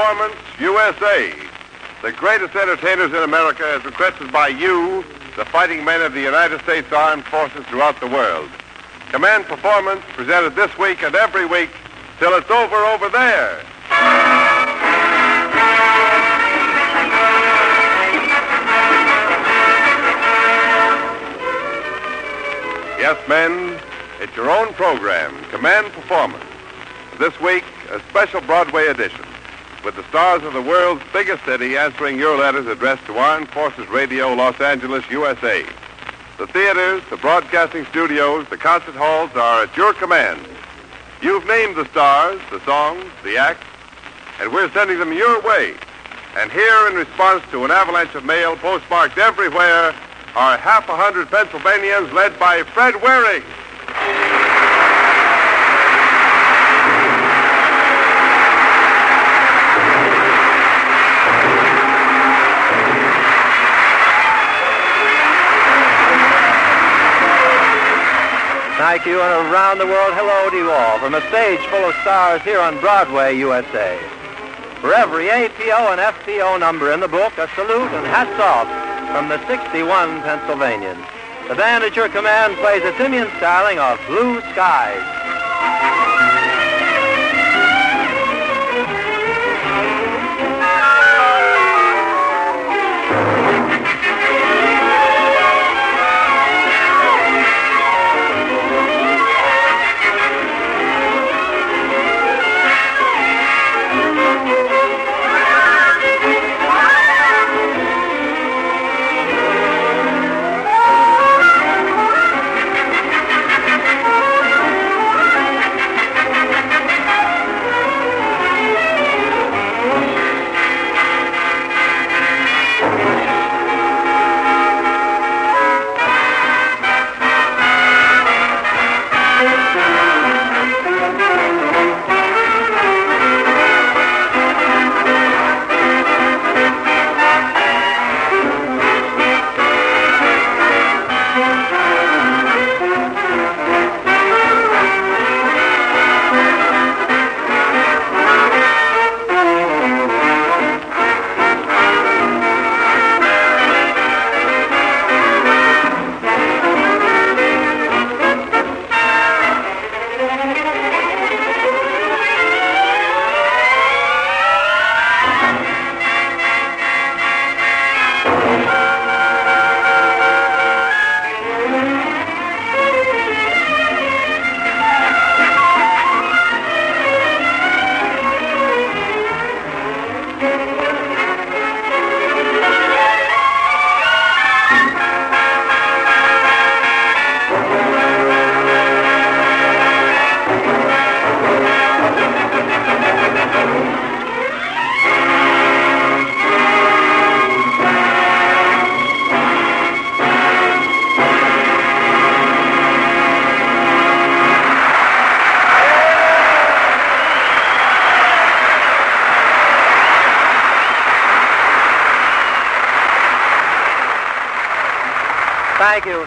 Performance USA. The greatest entertainers in America as requested by you, the fighting men of the United States Armed Forces throughout the world. Command Performance presented this week and every week till it's over there. Yes, men, it's your own program, Command Performance. This week, a special Broadway edition with the stars of the world's biggest city answering your letters addressed to Armed Forces Radio, Los Angeles, USA. The theaters, the broadcasting studios, the concert halls are at your command. You've named the stars, the songs, the acts, and we're sending them your way. And here, in response to an avalanche of mail postmarked everywhere, are 100 Pennsylvanians led by Fred Waring. Thank you, and around the world, hello to you all from a stage full of stars here on Broadway, USA. For every APO and FPO number in the book, a salute and hats off from the 61 Pennsylvanians. The band at your command plays a simian styling of Blue Skies.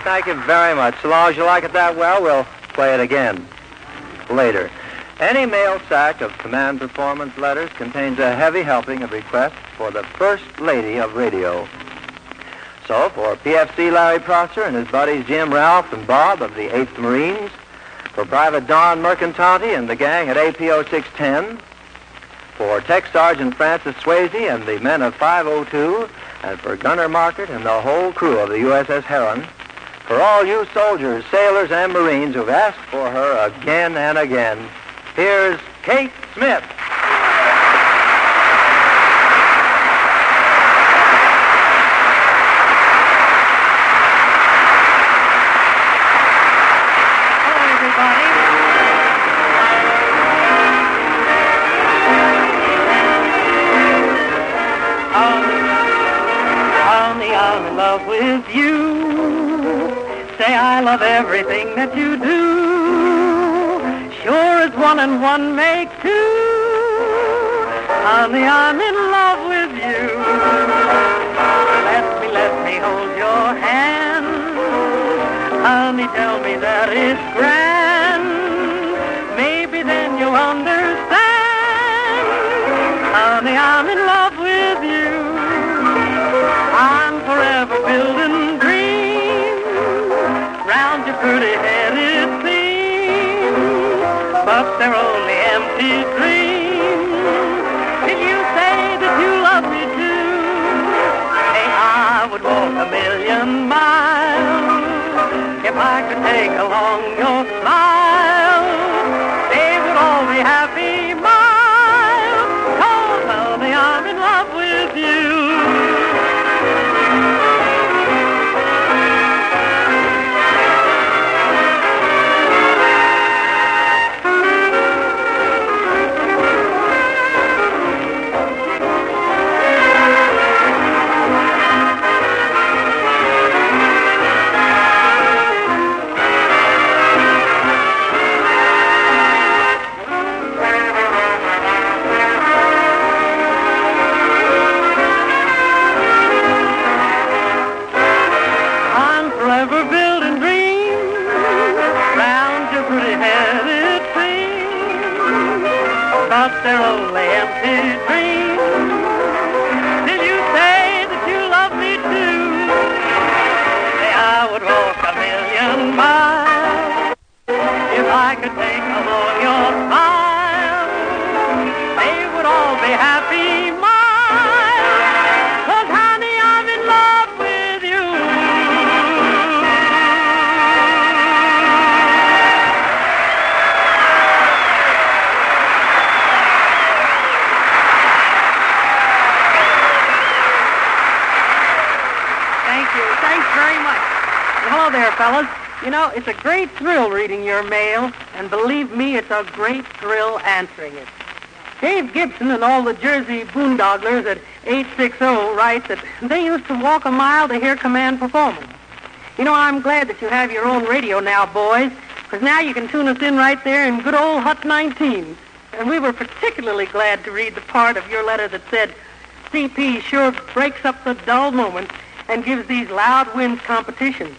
Thank you very much. So long as you like it that well, we'll play it again later. Any mail sack of Command Performance letters contains a heavy helping of requests for the First Lady of Radio. So, for PFC Larry Prosser and his buddies Jim, Ralph, and Bob of the 8th Marines, for Private Don Mercantanti and the gang at APO 610, for Tech Sergeant Francis Swayze and the men of 502, and for Gunner Market and the whole crew of the USS Heron, for all you soldiers, sailors, and Marines who've asked for her again and again, here's Kate Smith. Hello, everybody. I'm in love with you. Say I love everything that you do. Sure as 1 and 1 make 2. Honey, I'm in love with you. Let me hold your hand. Honey, tell me that it's grand. Maybe then you'll understand. Honey, I'm in love with you. I'm forever building dreams round your pretty head, it seems, but they're only empty dreams. Till you say that you love me too, hey, I would walk a million miles if I could take along your smile. They would all be happy miles. Oh, tell me I'm in love with you. But they're only empty dreams. Did you say that you love me too? Say I would walk a million miles if I could take along your smile. They would all be happy miles. 'Cause honey, I'm in love with you. Thanks very much. Hello there, fellas. You know, it's a great thrill reading your mail, and believe me, it's a great thrill answering it. Dave Gibson and all the Jersey boondogglers at 860 write that they used to walk a mile to hear command performance. You know, I'm glad that you have your own radio now, boys, because now you can tune us in right there in good old Hut 19. And we were particularly glad to read the part of your letter that said, CP sure breaks up the dull moment and gives these loud winds competition.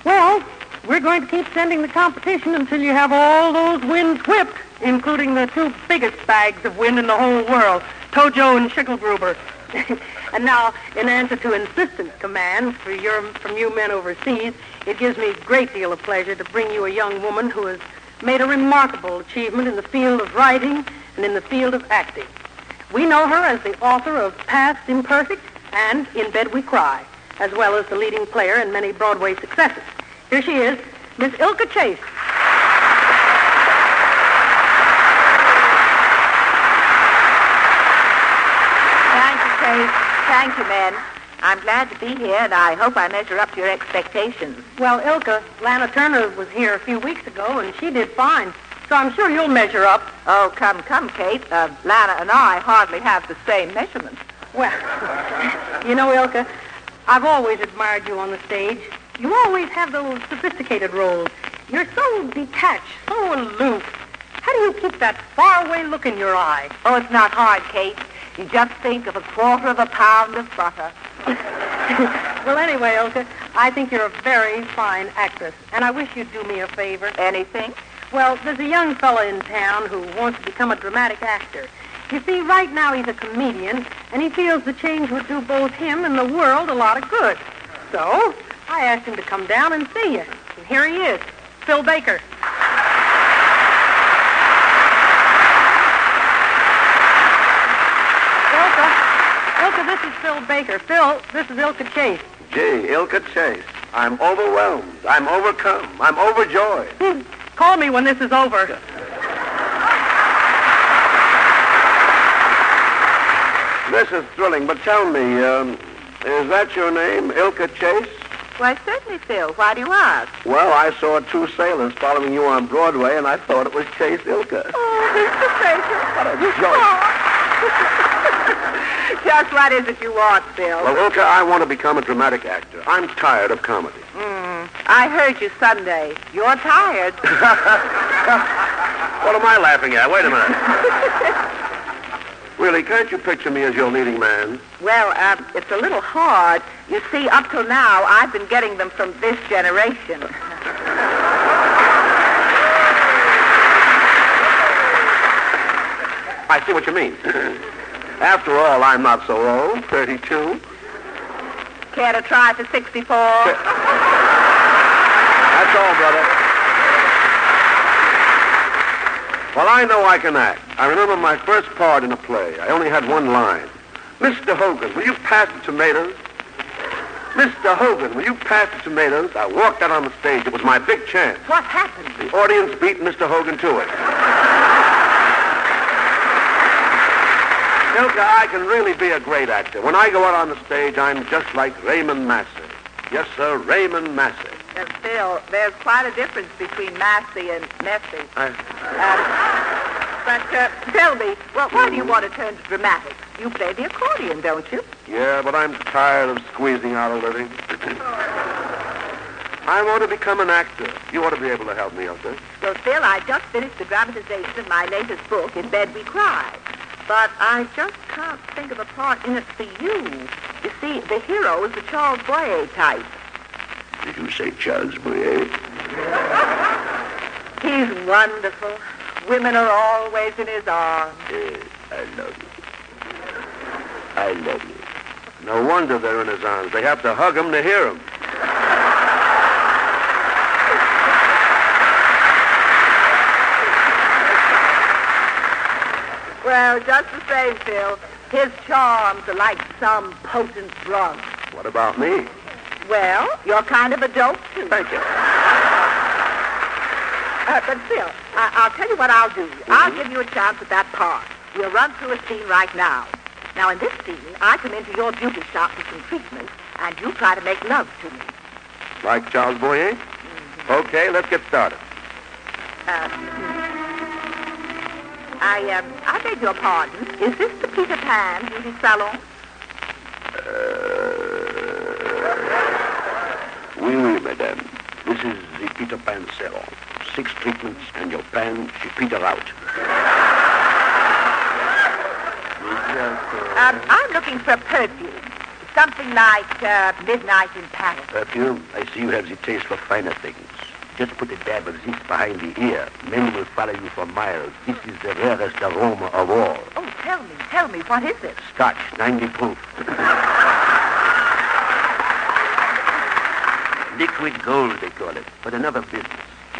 Well, we're going to keep sending the competition until you have all those winds whipped, including the two biggest bags of wind in the whole world, Tojo and Schickelgruber. And now, in answer to insistent commands from you men overseas, it gives me a great deal of pleasure to bring you a young woman who has made a remarkable achievement in the field of writing and in the field of acting. We know her as the author of Past Imperfect and In Bed We Cry, as well as the leading player in many Broadway successes. Here she is, Miss Ilka Chase. Thank you, Chase. Thank you, men. I'm glad to be here, and I hope I measure up to your expectations. Well, Ilka, Lana Turner was here a few weeks ago, and she did fine. So I'm sure you'll measure up. Oh, come, Kate. Lana and I hardly have the same measurements. Well, you know, Ilka, I've always admired you on the stage. You always have those sophisticated roles. You're so detached, so aloof. How do you keep that faraway look in your eye? Oh, it's not hard, Kate. You just think of 1/4 pound of butter. Well, anyway, Ilka, I think you're a very fine actress, and I wish you'd do me a favor. Anything? Well, there's a young fella in town who wants to become a dramatic actor. You see, right now he's a comedian, and he feels the change would do both him and the world a lot of good. So I asked him to come down and see you. And here he is, Phil Baker. Ilka, this is Phil Baker. Phil, this is Ilka Chase. Gee, Ilka Chase. I'm overwhelmed. I'm overcome. I'm overjoyed. Call me when this is over. This is thrilling, but tell me, is that your name, Ilka Chase? Why, certainly, Phil. Why do you ask? Well, I saw 2 sailors following you on Broadway, and I thought it was Chase Ilka. Oh, Mr. Baker. What a joke. Just what is it you want, Phil? Well, Ilka, I want to become a dramatic actor. I'm tired of comedy. I heard you Sunday. You're tired. What am I laughing at? Wait a minute. Really, can't you picture me as your leading man? Well, it's a little hard. You see, up till now, I've been getting them from this generation. I see what you mean. After all, I'm not so old, 32. Care to try for 64? That's all, brother. Well, I know I can act. I remember my first part in a play. I only had one line. Mr. Hogan, will you pass the tomatoes? Mr. Hogan, will you pass the tomatoes? I walked out on the stage. It was my big chance. What happened? The audience beat Mr. Hogan to it. Ilka, I can really be a great actor. When I go out on the stage, I'm just like Raymond Massey. Yes, sir, Raymond Massey. Phil, there's quite a difference between Massey and Messy. But tell me, well, why do you want to turn to dramatics? You play the accordion, don't you? Yeah, but I'm tired of squeezing out a living. I want to become an actor. You ought to be able to help me, Ilka. Well, Phil, I just finished the dramatization of my latest book, In Bed We Cry. But I just can't think of a part in it for you. You see, the hero is the Charles Boyer type. Did you say Charles Boyer? He's wonderful. Women are always in his arms. Yes, I love you. I love you. No wonder they're in his arms. They have to hug him to hear him. Well, just the same, Phil, his charms are like some potent drug. What about me? Well, you're kind of a dope, too. Thank you. But Phil, I'll tell you what I'll do. I'll give you a chance at that part. We'll run through a scene right now. Now, in this scene, I come into your beauty shop for some treatment, and you try to make love to me. Like Charles Boyer? Mm-hmm. Okay, let's get started. I beg your pardon. Is this the Peter Pan beauty salon? Oui, oui, madame. This is the Peter Pan salon. 6 treatments, and your pan should peter out. I'm looking for perfume. Something like Midnight in Paris. Perfume? I see you have the taste for finer things. Just put a dab of this behind the ear. Men will follow you for miles. This is the rarest aroma of all. Oh, tell me, what is it? Scotch, 90 proof. Liquid gold, they call it. But another business.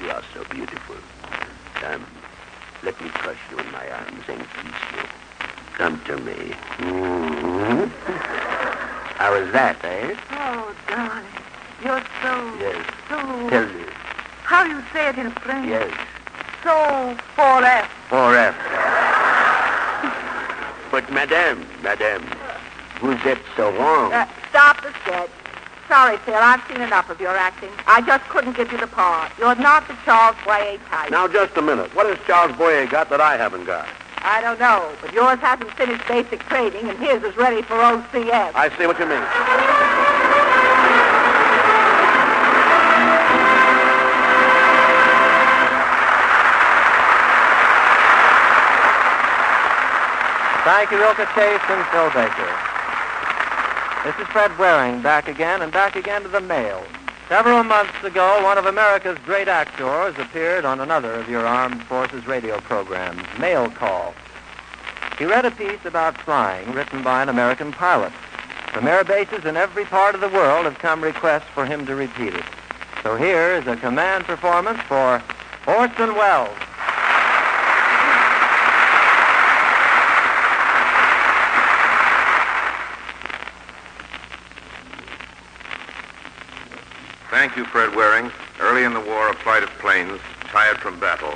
You are so beautiful. Come, let me crush you in my arms and kiss you. Come to me. Mm-hmm. How is that, eh? Oh, darling, you're so... Yes. So... Tell me. How you say it in French? Yes. So, forever. Forever. But, madame, vous êtes so wrong. Stop the sketch. Sorry, Phil, I've seen enough of your acting. I just couldn't give you the part. You're not the Charles Boyer type. Now, just a minute. What has Charles Boyer got that I haven't got? I don't know, but yours hasn't finished basic training, and his is ready for OCS. I see what you mean. Thank you, Ilka Chase and Phil Baker. This is Fred Waring, back again to the mail. Several months ago, one of America's great actors appeared on another of your armed forces radio programs, Mail Call. He read a piece about flying written by an American pilot. From air bases in every part of the world have come requests for him to repeat it. So here is a command performance for Orson Welles. Thank you, Fred Waring. Early in the war, a flight of planes, tired from battle,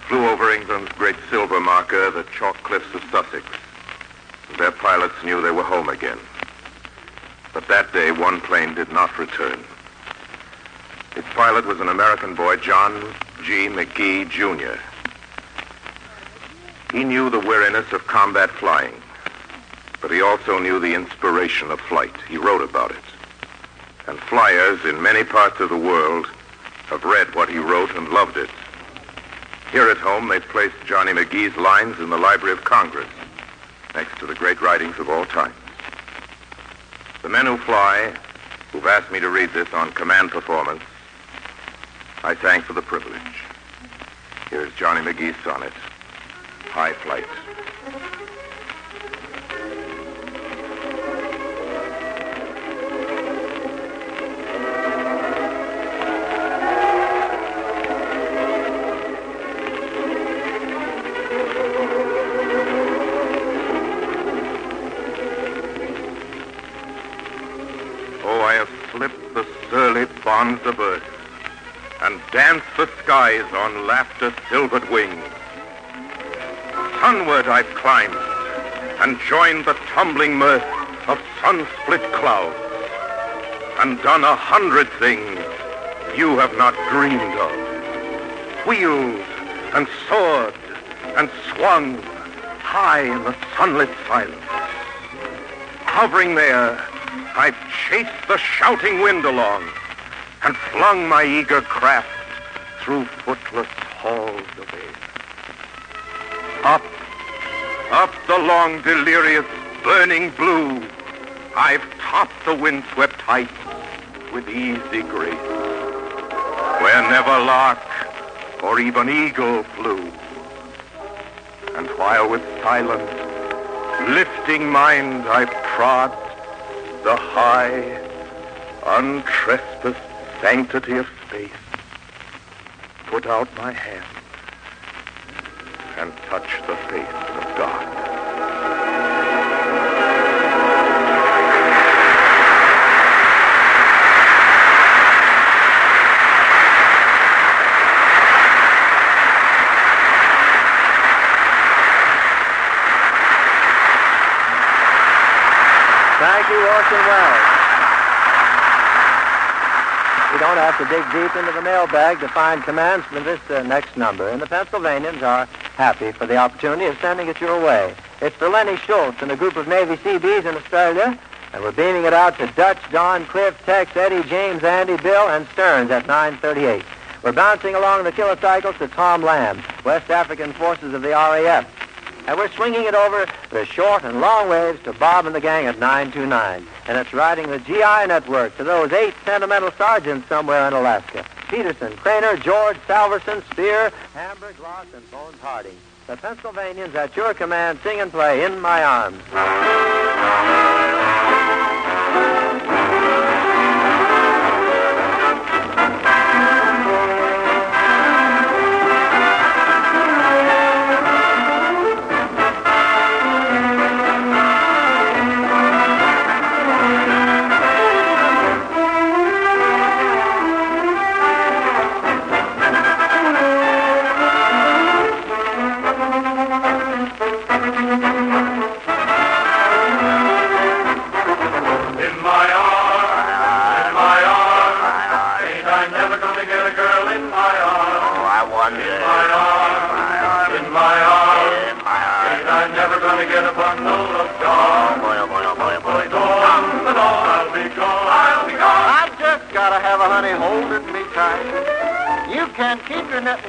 flew over England's great silver marker, the chalk cliffs of Sussex. Their pilots knew they were home again. But that day, one plane did not return. Its pilot was an American boy, John G. McGee, Jr. He knew the weariness of combat flying, but he also knew the inspiration of flight. He wrote about it. And flyers in many parts of the world have read what he wrote and loved it. Here at home, they've placed Johnny McGee's lines in the Library of Congress, next to the great writings of all times. The men who fly, who've asked me to read this on command performance, I thank for the privilege. Here's Johnny McGee's sonnet, High Flight. and dance the skies on laughter's silvered wings. Sunward I've climbed and joined the tumbling mirth of sun-split clouds, and done 100 things you have not dreamed of. Wheeled and soared and swung high in the sunlit silence. Hovering there, I've chased the shouting wind along and flung my eager craft through footless halls of air. Up the long, delirious, burning blue, I've topped the windswept heights with easy grace, where never lark or even eagle flew. And while with silent, lifting mind I trod the high, untrespassed sanctity of space, put out my hand and touch the face of God. Thank you, Orson Welles. You don't have to dig deep into the mailbag to find commands for this next number, and the Pennsylvanians are happy for the opportunity of sending it your way. It's for Lenny Schultz and a group of Navy Seabees in Australia, and we're beaming it out to Dutch, Don, Cliff, Tex, Eddie, James, Andy, Bill, and Stearns at 9:38. We're bouncing along the kilocycles to Tom Lamb, West African Forces of the RAF. And we're swinging it over the short and long waves to Bob and the gang at 929. And it's riding the GI network to those 8 sentimental sergeants somewhere in Alaska. Peterson, Craner, George, Salverson, Spear, Hamburg, Loss, and Bones Harding. The Pennsylvanians at your command sing and play In My Arms.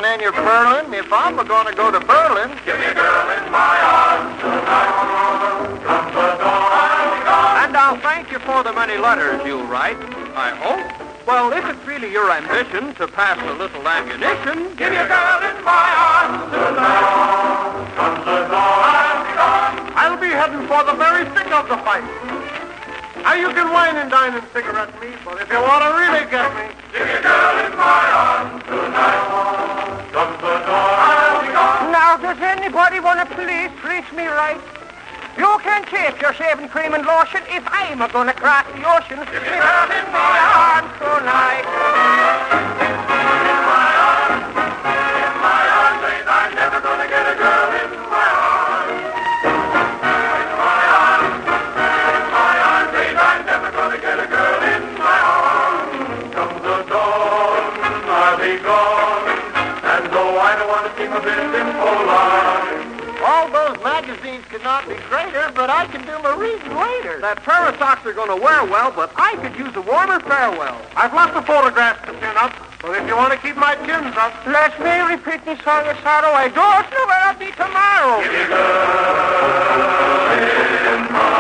And your purling, if I'm going to go to Berlin, give me a girl in my arms tonight. Come the dawn. And I'll thank you for the many letters you'll write, I hope. Well, if it's really your ambition to pass a little ammunition, give me a girl in my arms tonight. Come the dawn. I'll be heading for the very thick of the fight. Now you can wine and dine and cigarette me, but if you want to really get me, give me a girl in my arms tonight. Now, does anybody want to please treat me right? You can take your shaving cream and lotion if I'm going to cross the ocean. Give me a girl in my arms tonight. In my arms, babe, I'm never going to get a girl in my arms. In my arms, babe, I'm never going to get a girl in my arms. Come the dawn, I'll be gone. And though I don't want to seem a bit impolite, all those magazines could not be greater, but I can do my reading later. That pair of socks are going to wear well, but I could use a warmer farewell. I've lots of photographs to pin up, but if you want to keep my chins up, let me repeat me song of sorrow. I don't know where I'll be tomorrow. Give me a girl in my arms.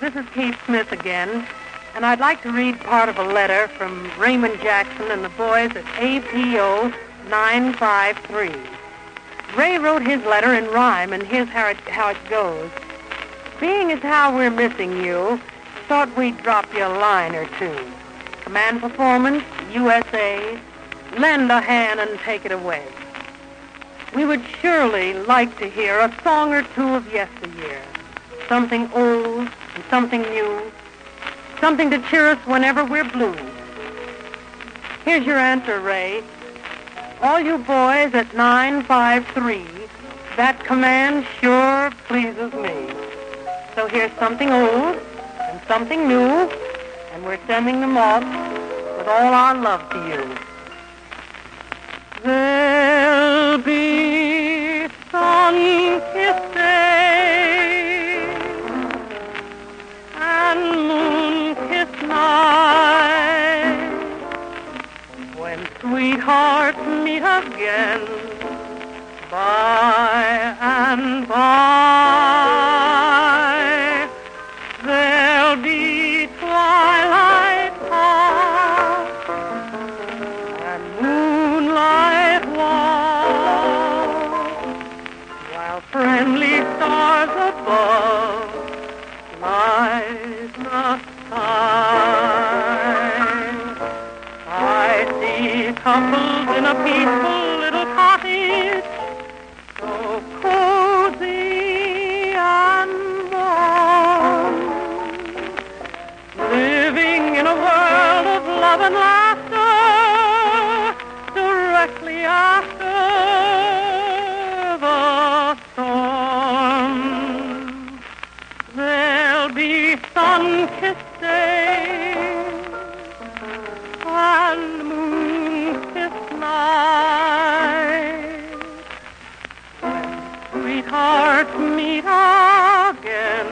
This is Kate Smith again. And I'd like to read part of a letter from Raymond Jackson and the boys at APO 953. Ray wrote his letter in rhyme, and here's how it goes. Being as how we're missing you, thought we'd drop you a line or two. Command Performance, USA, lend a hand and take it away. We would surely like to hear a song or two of yesteryear. Something old and something new. Something to cheer us whenever we're blue. Here's your answer, Ray. All you boys at 953, that command sure pleases me. So here's something old and something new, and we're sending them off with all our love to you. There'll be sun-kissed days and moon-kissed nights when sweethearts meet again by and by. There'll be twilight talk and moonlight walk while friendly stars above light the sky. I see couples in a peaceful little cottage, so cozy and warm, living in a world of love and laughter directly after the storm. There'll be sun-kissed days and moon-kissed nights when sweethearts meet again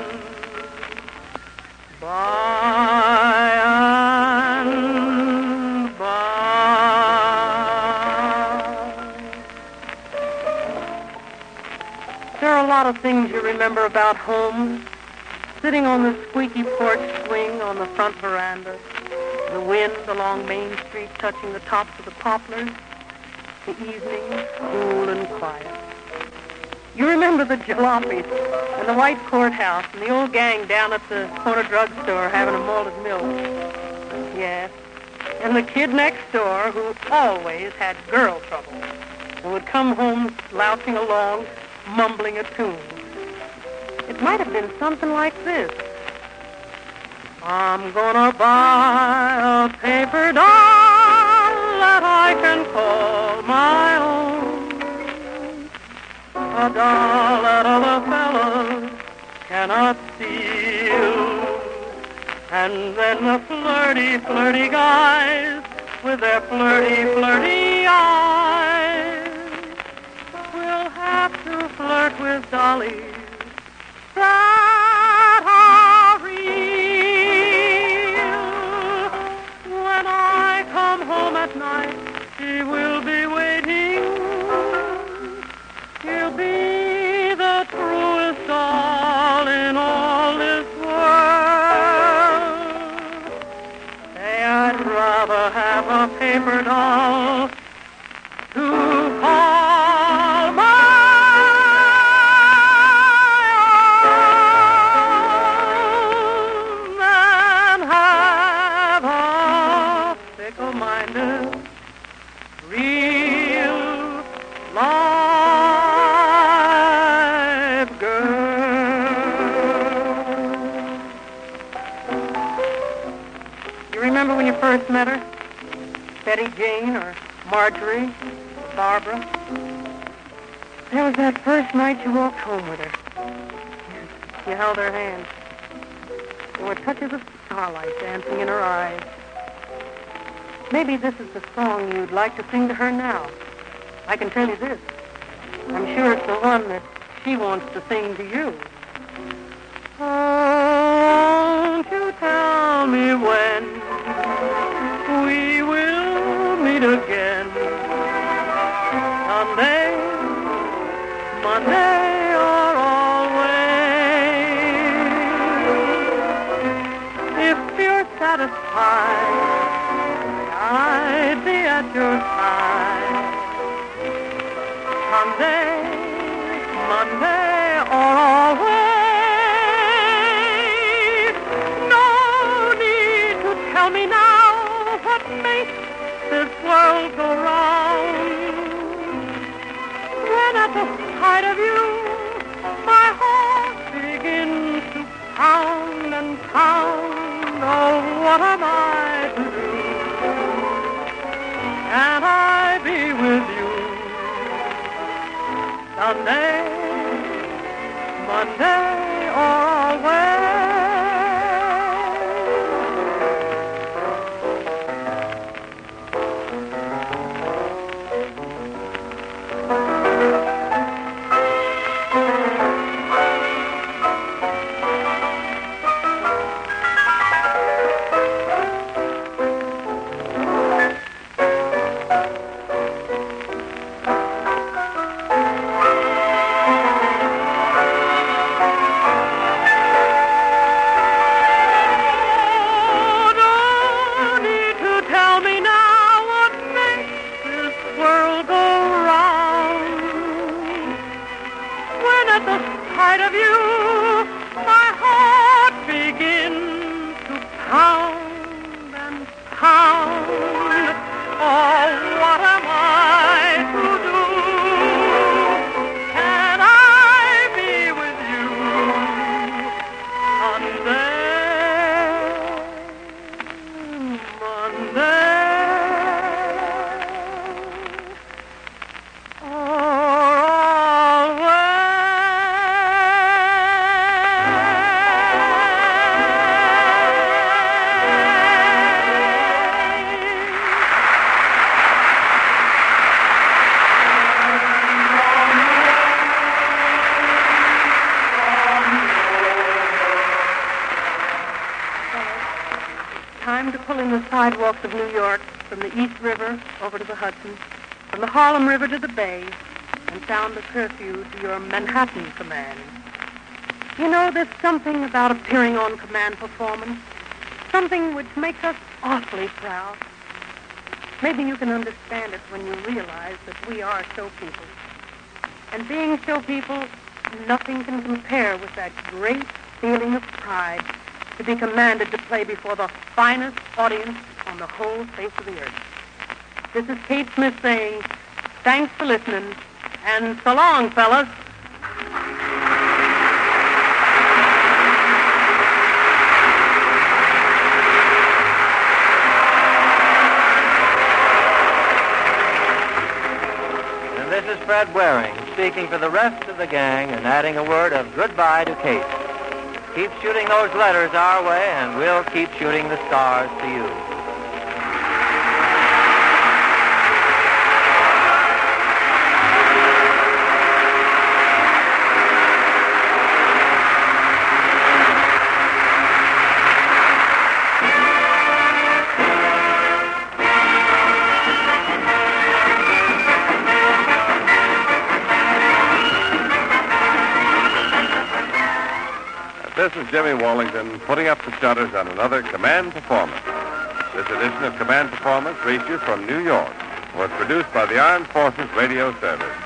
by and by. There are a lot of things you remember about home. Sitting on the squeaky porch swing on the front veranda, the wind along Main Street touching the tops of the poplars, the evening cool and quiet. You remember the jalopies and the white courthouse and the old gang down at the corner drugstore having a malted milk. Yes. And the kid next door who always had girl trouble and would come home slouching along, mumbling a tune. It might have been something like this. I'm gonna buy a paper doll that I can call my own. A doll that other fellas cannot steal. And then the flirty, flirty guys with their flirty, flirty eyes will have to flirt with dollies that are real. When I come home at night, she will be waiting. She'll be the truest doll in all this world. Say, I'd rather have a paper doll to call my own than have a fickle-minded, real live girl. You remember when you first met her? Betty Jane or Marjorie or Barbara? There was that first night you walked home with her. You held her hand. There were touches of starlight dancing in her eyes. Maybe this is the song you'd like to sing to her now. I can tell you this. I'm sure it's the one that she wants to sing to you. Won't you tell me when we will meet again? Sunday, Monday, or always? If you're sad at your side. Someday, Monday, or always. No need to tell me now what makes this world go round. When at the sight of you, my heart begins to pound and pound. Oh, what am I to do? Can I be with you someday, Monday, or always? At the sight of you, my heart begins to pound and pound. Oh, what am I to do? Can I be with you Monday, time to pull in the sidewalks of New York, from the East River over to the Hudson, from the Harlem River to the Bay, and sound the curfew to your Manhattan command. You know, there's something about appearing on command performance, something which makes us awfully proud. Maybe you can understand it when you realize that we are show people. And being show people, nothing can compare with that great feeling of pride to be commanded to play before the finest audience on the whole face of the earth. This is Kate Smith saying, thanks for listening, and so long, fellas. And this is Fred Waring, speaking for the rest of the gang and adding a word of goodbye to Kate. Keep shooting those letters our way, and we'll keep shooting the stars to you. This is Jimmy Wallington putting up the shutters on another Command Performance. This edition of Command Performance reached you from New York, was produced by the Armed Forces Radio Service.